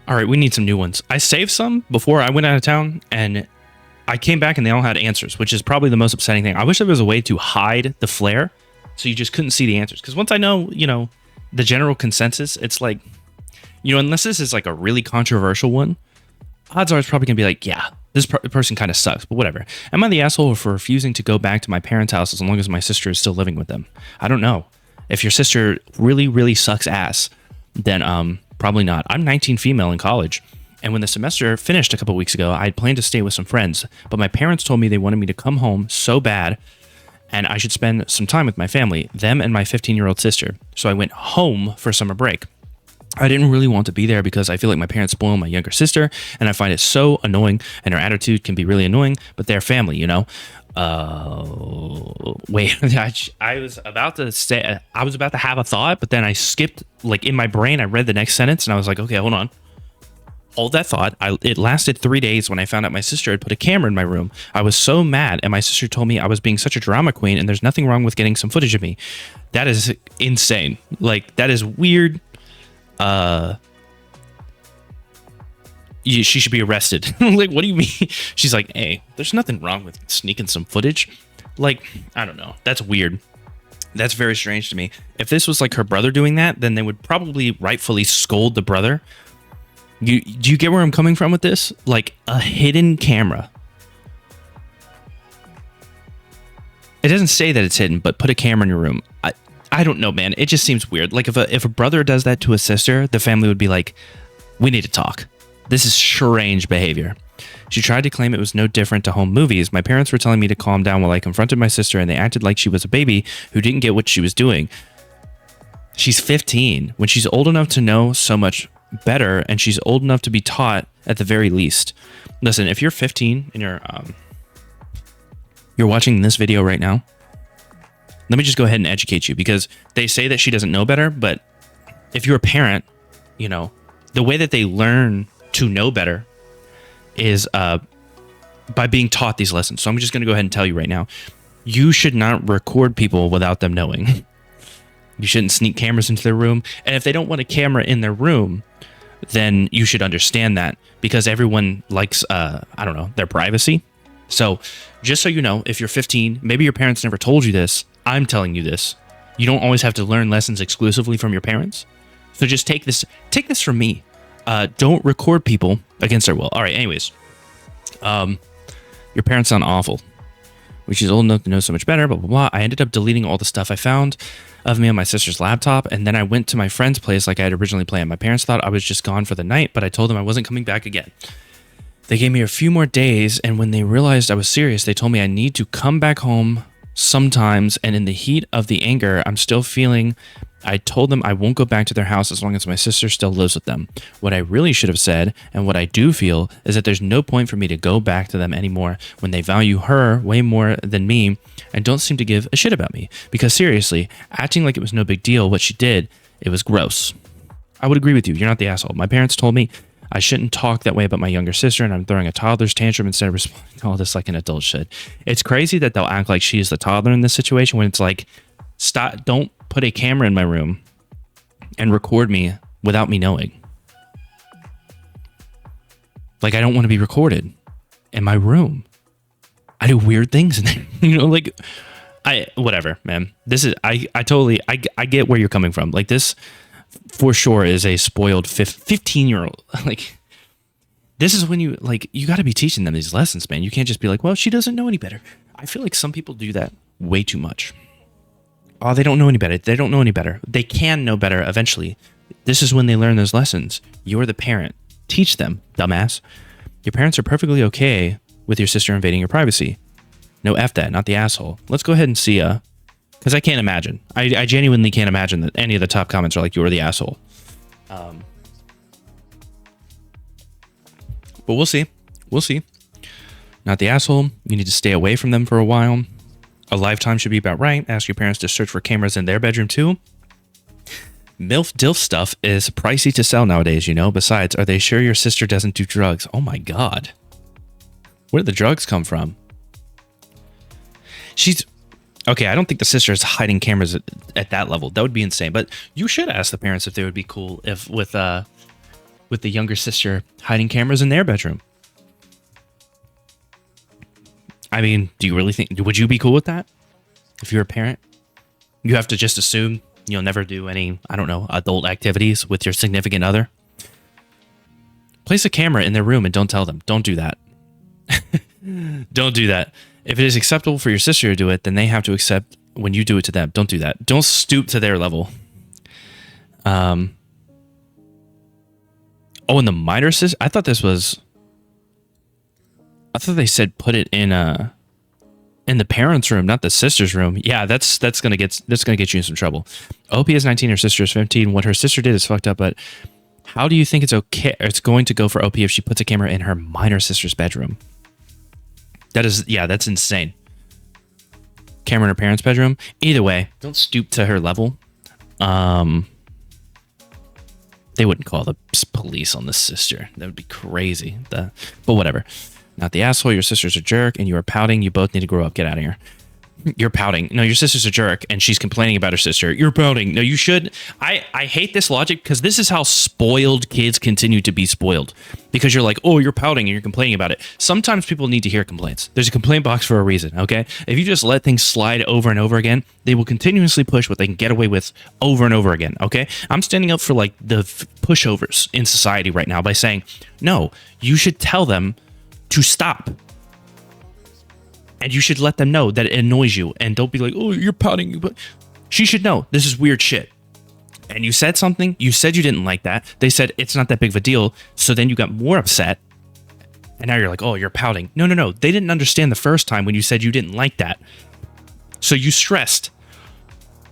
All right, we need some new ones. I saved some before I went out of town, and I came back and they all had answers, which is probably the most upsetting thing. I wish there was a way to hide the flare so you just couldn't see the answers. Because once I know, the general consensus, it's like, unless this is like a really controversial one, odds are it's probably going to be like, yeah, this person kind of sucks, but whatever. Am I the asshole for refusing to go back to my parents' house as long as my sister is still living with them? I don't know. If your sister really, really sucks ass, then probably not. I'm 19 female in college. And when the semester finished a couple weeks ago, I had planned to stay with some friends, but my parents told me they wanted me to come home so bad and I should spend some time with my family, them and my 15-year-old sister. So I went home for summer break. I didn't really want to be there because I feel like my parents spoil my younger sister, and I find it so annoying, and her attitude can be really annoying, but they're family, Wait, I was about to say, I was about to have a thought, but then I skipped, like in my brain, I read the next sentence, and I was like, okay, hold on. Hold that thought. It lasted 3 days when I found out my sister had put a camera in my room. I was so mad, and my sister told me I was being such a drama queen, and there's nothing wrong with getting some footage of me. That is insane. Like, that is weird. She should be arrested. Like, what do you mean? She's like, hey, there's nothing wrong with sneaking some footage. Like, I don't know. That's weird. That's very strange to me. If this was like her brother doing that, then they would probably rightfully scold the brother. Do you get where I'm coming from with this? Like a hidden camera. It doesn't say that it's hidden, but put a camera in your room. I don't know, man. It just seems weird. Like if a brother does that to a sister, the family would be like, we need to talk. This is strange behavior. She tried to claim it was no different to home movies. My parents were telling me to calm down while I confronted my sister, and they acted like she was a baby who didn't get what she was doing. She's 15. When she's old enough to know so much better, and she's old enough to be taught at the very least. Listen, if you're 15 and you're watching this video right now, let me just go ahead and educate you, because they say that she doesn't know better, but if you're a parent, the way that they learn to know better is by being taught these lessons. So I'm just going to go ahead and tell you right now, you should not record people without them knowing. You shouldn't sneak cameras into their room. And if they don't want a camera in their room, then you should understand that, because everyone likes, their privacy. So just so you know, if you're 15, maybe your parents never told you this, I'm telling you this. You don't always have to learn lessons exclusively from your parents. So just take this from me. Don't record people against their will. All right, anyways. Your parents sound awful. When she's old enough to know so much better, blah, blah, blah. I ended up deleting all the stuff I found of me on my sister's laptop, and then I went to my friend's place like I had originally planned. My parents thought I was just gone for the night, but I told them I wasn't coming back again. They gave me a few more days, and when they realized I was serious, they told me I need to come back home sometimes, and in the heat of the anger I'm still feeling, I told them I won't go back to their house as long as my sister still lives with them. What I really should have said, and what I do feel, is that there's no point for me to go back to them anymore when they value her way more than me and don't seem to give a shit about me. Because seriously, acting like it was no big deal what she did, it was gross. I would agree with you. You're not the asshole. My parents told me I shouldn't talk that way about my younger sister, and I'm throwing a toddler's tantrum instead of responding to all this like an adult should. It's crazy that they'll act like she's the toddler in this situation when it's like, stop, don't put a camera in my room and record me without me knowing. Like, I don't want to be recorded in my room. I do weird things in there. Whatever, man. This is, I get where you're coming from. Like, this for sure is a spoiled 15-year-old. Like, this is when you got to be teaching them these lessons, man. You can't just be like, well, she doesn't know any better. I feel like some people do that way too much. Oh, they don't know any better. They don't know any better. They can know better eventually. This is when they learn those lessons. You're the parent. Teach them, dumbass. Your parents are perfectly okay with your sister invading your privacy. No, F that, not the asshole. Let's go ahead and see, because I can't imagine. I genuinely can't imagine that any of the top comments are like, you're the asshole. But we'll see. We'll see. Not the asshole. You need to stay away from them for a while. A lifetime should be about right. Ask your parents to search for cameras in their bedroom too. MILF DILF stuff is pricey to sell nowadays, Besides, are they sure your sister doesn't do drugs? Oh my God. Where did the drugs come from? Okay, I don't think the sister is hiding cameras at that level. That would be insane. But you should ask the parents if they would be cool with with the younger sister hiding cameras in their bedroom. I mean, do you really think, would you be cool with that? If you're a parent, you have to just assume you'll never do any, I don't know, adult activities with your significant other. Place a camera in their room and don't tell them. Don't do that. Don't do that. If it is acceptable for your sister to do it, then they have to accept when you do it to them. Don't do that. Don't stoop to their level. Oh, and the minor sister, I thought they said put it in the parents' room, not the sister's room. Yeah, that's gonna get you in some trouble. OP is 19, her sister is 15. What her sister did is fucked up, but how do you think it's okay? It's going to go for OP if she puts a camera in her minor sister's bedroom. That's insane. Camera in her parents' bedroom. Either way, don't stoop to her level. They wouldn't call the police on the sister. That would be crazy. But whatever. Not the asshole. Your sister's a jerk and you are pouting. You both need to grow up. Get out of here. You're pouting. No, your sister's a jerk and she's complaining about her sister. You're pouting. No, you should. I hate this logic because this is how spoiled kids continue to be spoiled. Because you're like, oh, you're pouting and you're complaining about it. Sometimes people need to hear complaints. There's a complaint box for a reason, okay? If you just let things slide over and over again, they will continuously push what they can get away with over and over again, okay? I'm standing up for like the pushovers in society right now by saying, no, you should tell them to stop. And you should let them know that it annoys you. And don't be like, oh, you're pouting. She should know this is weird shit. And you said something. You said you didn't like that. They said it's not that big of a deal. So then you got more upset. And now you're like, oh, you're pouting. No. They didn't understand the first time when you said you didn't like that. So you stressed.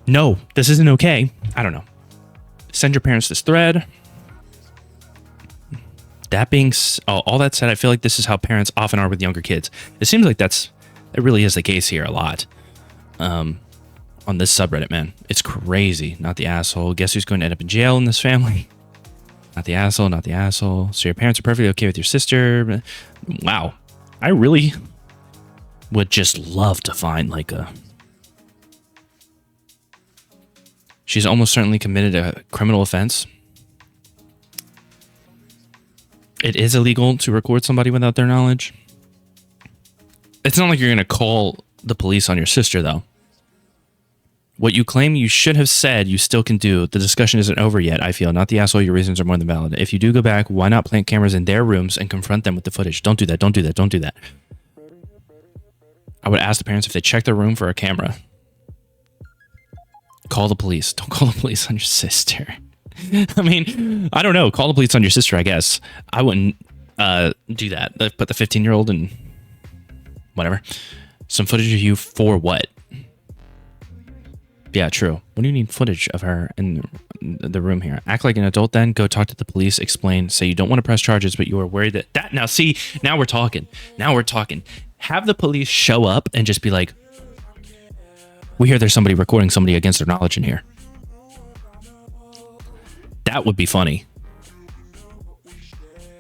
No, this isn't okay. I don't know. Send your parents this thread. That being all that said, I feel like this is how parents often are with younger kids. It seems like it really is the case here a lot. On this subreddit, man. It's crazy. Not the asshole. Guess who's going to end up in jail in this family? Not the asshole, not the asshole. So your parents are perfectly okay with your sister. Wow. I really would just love to find like a... She's almost certainly committed a criminal offense. It is illegal to record somebody without their knowledge. It's not like you're going to call the police on your sister, though. What you claim you should have said, you still can do. The discussion isn't over yet, I feel. Not the asshole, your reasons are more than valid. If you do go back, why not plant cameras in their rooms and confront them with the footage? Don't do that, don't do that, don't do that. I would ask the parents if they check their room for a camera. Call the police. Don't call the police on your sister. I mean, I don't know. Call the police on your sister, I guess. I wouldn't do that. Put the 15-year-old in whatever. Some footage of you for what? Yeah, true. What do you need footage of her in the room here? Act like an adult then. Go talk to the police. Explain. Say you don't want to press charges, but you are worried that... Now, see, now we're talking. Now we're talking. Have the police show up and just be like, we hear there's somebody recording somebody against their knowledge in here. That would be funny.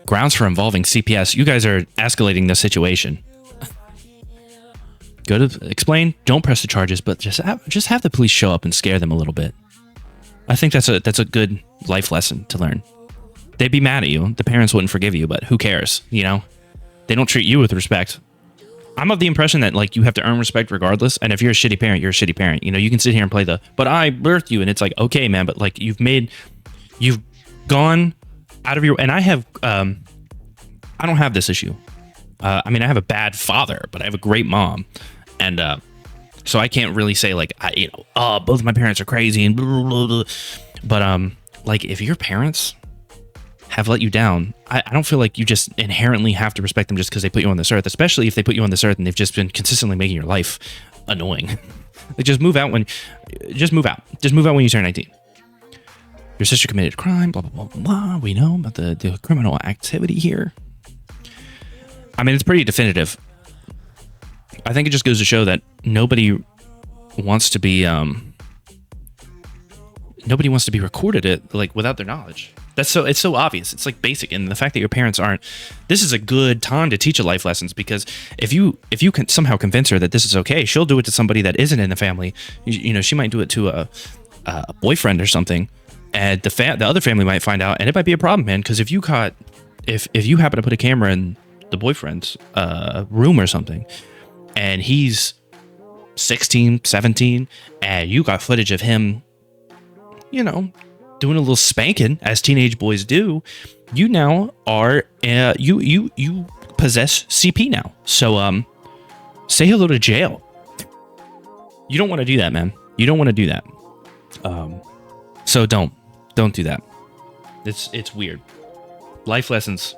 Grounds for involving CPS. You guys are escalating the situation. Go to explain. Don't press the charges, but just have the police show up and scare them a little bit. I think that's a good life lesson to learn. They'd be mad at you. The parents wouldn't forgive you, but who cares? You know, they don't treat you with respect. I'm of the impression that like you have to earn respect regardless. And if you're a shitty parent, you're a shitty parent. You know, you can sit here and play but I birthed you, and it's like, okay, man, but like you've gone out of your, and I don't have this issue. I mean, I have a bad father, but I have a great mom. And so I can't really say like, both my parents are crazy and blah, blah, blah. But like if your parents have let you down, I don't feel like you just inherently have to respect them just because they put you on this earth, especially if they put you on this earth and they've just been consistently making your life annoying. Like just move out when you turn 19. Your sister committed a crime, blah, blah, blah, blah, blah. We know about the criminal activity here. I mean, it's pretty definitive. I think it just goes to show that nobody wants to be recorded like without their knowledge. It's so obvious. It's like basic. And the fact that your parents aren't, this is a good time to teach her life lessons, because if you can somehow convince her that this is okay, she'll do it to somebody that isn't in the family. You know, she might do it to a boyfriend or something. and the other family might find out, and it might be a problem, man. Because if you happen to put a camera in the boyfriend's room or something, and he's 16, 17, and you got footage of him, you know, doing a little spanking as teenage boys do, you now are you possess CP now. So say hello to jail. You don't want to do that, man. You don't want to do that. So don't do that. It's weird. Life lessons.